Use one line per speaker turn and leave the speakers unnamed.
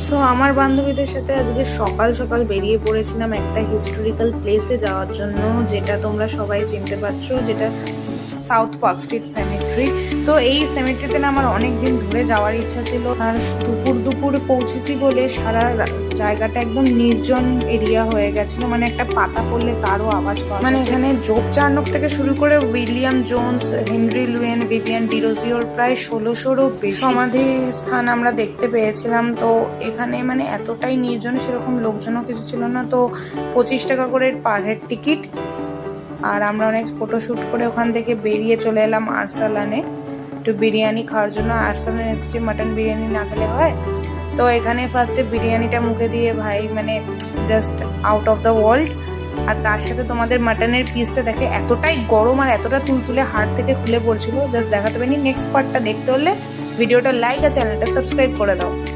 So আমার বান্ধবীদের সাথে আজকে সকাল সকাল বেরিয়ে পড়েছিলাম একটা হিস্টোরিক্যাল প্লেসে যাওয়ার জন্য, যেটা তোমরা সবাই চিনতে পারছো, যেটা সাউথ পার্ক স্ট্রিট সেমেট্রি। তো এই সেমেট্রিতে না আমার অনেক দিন ধরে যাওয়ার ইচ্ছা ছিল, আর দুপুরে পৌঁছেছি বলে সারা জায়গাটা একদম নির্জন এরিয়া হয়ে গেছিল, মানে একটা পাতা পড়লে তারও আওয়াজ পাওয়া, মানে এখানে জোক চার্নক থেকে শুরু করে উইলিয়াম জোন্স, হেনরি লুয়েন, ভিভিয়ান ডিরোজিওর প্রায় 1600-রও বেশি সমাধি স্থান আমরা দেখতে পেয়েছিলাম। তো এখানে মানে এতটাই নির্জন, সেরকম লোকজনও কিছু ছিল না। তো 25 টাকা করে পার হেড টিকিট, আর আমরা অনেক ফটোশ্যুট করে ওখান থেকে বেরিয়ে চলে এলাম আরসালানে একটু বিরিয়ানি খাওয়ার জন্য। আরসালানে এসেছি, মাটন বিরিয়ানি না খেলে হয়। তো এখানে ফার্স্টে বিরিয়ানিটা মুখে দিয়ে ভাই মানে just out of the world. আর তার সাথে তোমাদের মাটনের পিসটা দেখে এতটাই গরম আর এতটা তুলতুলে হাড় থেকে খুলে পড়ছিল, জাস্ট দেখাতে পারিনি। নেক্সট পার্টটা দেখতে হলে ভিডিওটা লাইক আর চ্যানেলটা সাবস্ক্রাইব করে দাও।